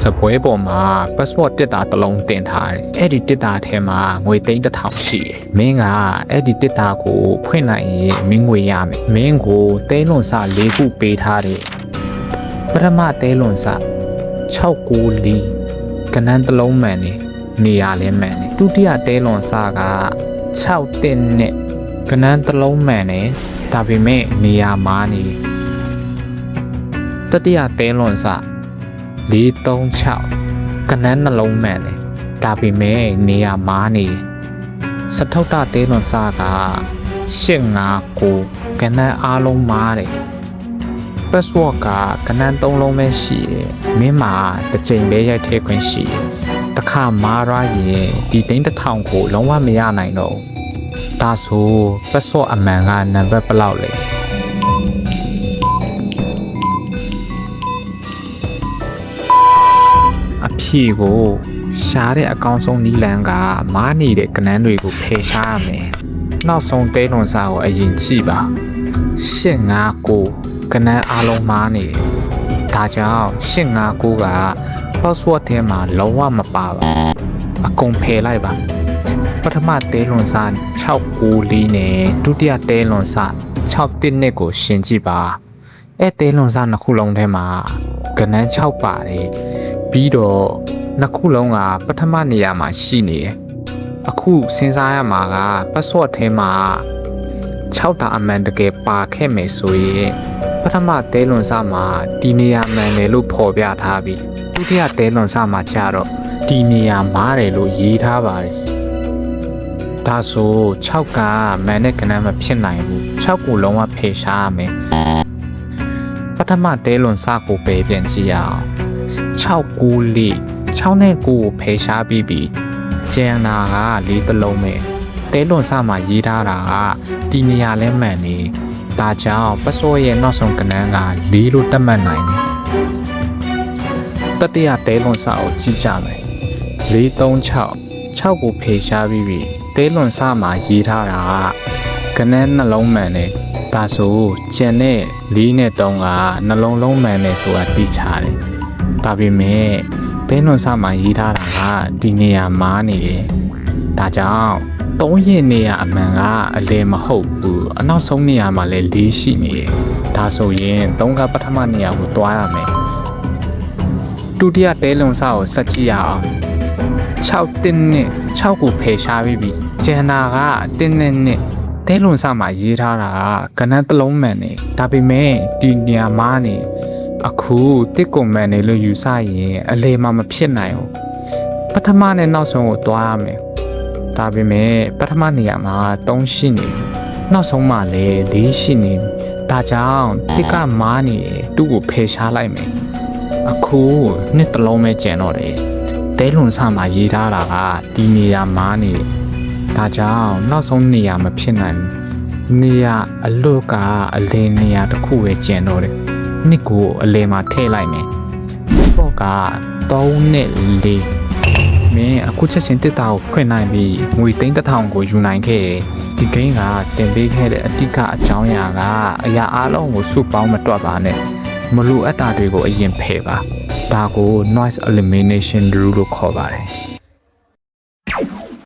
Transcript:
စပွဲပေါ်မှာ password တစ်တာတစ်လုံးတင်ထားတယ်အဲ့ဒီတစ်တာထဲမှာငွေသိန်းတစ်ထောင်ရှိတယ်မင်းကအဲ့ဒီတစ်တာကိုဖွင့်လိုက်ရင်မင်းငွေရမယ်မင်းကိုတဲလွန်စ၄ခုပေးထားတယ်ပထမတဲလွန်စ6ကိုလီကနန်းတစ်လုံးမှန်နေရလဲမှန်တယ်ဒုတိယတဲလွန်စက6တင်နဲ့ကနန်းတစ်လုံးမှန်တယ်ဒါပေမဲ့နေရာမားနေတတိယတဲလွန်စ436ကနန်းနှလုံးမှန်တယ်ဒါပေမဲ့နေရာမားနေစထုတ်တတဲလွန်စက859ကနန်းအားလုံးမားတယ်password ကကနန်း3လုံးပဲရှိတယ်မင်းမှာတစ်ချိန်ပဲရိုက်ထည့်ခွင့်ရှိတယ်တစ်ခါမားရရင်ဒီသိန်းတစ်ထောင်ကိုလုံးဝမရနိုင်တော့ဒါဆို password အမှန်ကနံပါတ်ဘယ်လောက်လဲအဖြေကိုရှားတဲ့အကောင်းဆုံးနည်းလမ်းကမားနေတဲ့ကနန်းတွေကိုဖယ်ရှားရမယ်နောက်ဆုံးတဲလွန်စာကိုအရင်ကြည့်ပါ859ကနန်းအားလုံးမားနေဒါကြောင့်859က password ထဲမှာလုံးဝမပါပါအကုန်ဖယ်လိုက်ပါပထမတဲလွန်စာ694နဲ့ဒုတိယတဲလွန်စာ612ကိုရှင်းကြည့်ပါအဲ့တဲလွန်စာနှစ်ခုလုံးထဲမှာကနန်း6ပါတယ်ပြီးတော့နှစ်ခုလုံးကပထမနေရာမှာရှိနေတယ်အခုစဉ်းစားရမှာက password ထဲမှာ6တာအမှန်တကယ်ပါခဲ့မယ်ဆိုရင်ပထမတဲလွန်စမှာဒီနေရာမှန်တယ်လို့ဖော်ပြထားပြီးဒုတိယတဲလွန်စမှာကျတော့ဒီနေရာမားတယ်လို့ရေးထားပါတယ်ဒါဆို6ကမှန်တဲ့ကဏ္ဍမဖြစ်နိုင်ဘူး6ကိုလုံးဝဖယ်ရှားရမယ်ပထမတဲလွန်စကိုပဲပြန်ကြည့်ရအောင်6နဲ့9ကိုဖယ်ရှားပြီးပြီကျန်တာက4တစ်လုံးပဲတဲလွန်စမှာရေးထားတာကဒီနေရာလဲမှန်နေဒါကြောင့်passwordရဲ့နောက်ဆုံးကဏ္ဍက4လို့သတ်မှတ်နိုင်တယ်တတိယတဲလွန်စကိုကြည့်ကြမယ်436ကိုဖယ်ရှားပြီးပြီတဲလွန်စမှာရေးထားတာကကဏ္ဍနှလုံးမှန်နေဒါဆိုကျန်တဲ့4နဲ့3ကနှလုံးလုံးမှန်နေဆိုတာသိချတယ်ဒါပေမဲ့တဲလွန်စမှာရေးထားတာကဒီနေရာမားနေတယ်ဒါကြောင့်3ရဲ့နေရာအမှန်ကအလဲမဟုတ်ဘူးအနောက်ဆုံးနေရာမှာလည်း4ရှိနေတယ်ဒါဆိုရင်3ကပထမနေရာကိုတွားရမယ်ဒုတိယတဲလွန်စကိုဆက်ကြည့်ရအောင်6တင်းနဲ့6ကိုဖယ်ရှားပြီးပြီကျန်တာကတင်းနဲ့တဲလွန်စမှာရေးထားတာကဏ္ဍတစ်လုံးမှန်နေဒါပေမဲ့ဒီနေရာမှာနေအခုတစ်ကိုမှန်နေလို့ယူဆရင်အလဲမှာမဖြစ်နိုင်ဘူးပထမနဲ့နောက်ဆုံးကိုတွားရမယ်ဒါပေမဲ့ပထမနေရာမှာ3ရှိနေနောက်ဆုံးမှာလည်း4ရှိနေဒါကြောင့်တစ်ကမားနေသူ့ကိုဖယ်ရှားလိုက်မယ်အခုနှစ်တစ်လုံးပဲကျန်တော့တယ်တဲလွန်စမှာရေးထားတာကဒီနေရာမားနေဒါကြောင့်နောက်ဆုံးနေရာမဖြစ်နိုင်ဘူးနေရာအလွတ်ကအလဲနေရာတစ်ခုပဲကျန်တော့တယ်နှစ်ကိုအလဲမှာထည့်လိုက်မယ်ပေါ့က3နဲ့4မင်းအခုချက်ချင်းတစ်တာကိုဖွင့်နိုင်ပြီးငွေသိန်း1000ကိုယူနိုင်ခဲ့ဒီဂိမ်းကတင်ပေးခဲ့တဲ့အတိကအကြောင်းအရာကအရာအလုံးကိုစုပေါင်းမတွက်ပါနဲ့မလိုအပ်တာတွေကိုအရင်ဖယ်ပါဒါကို noise elimination rule လို့ခေါ်ပါတယ်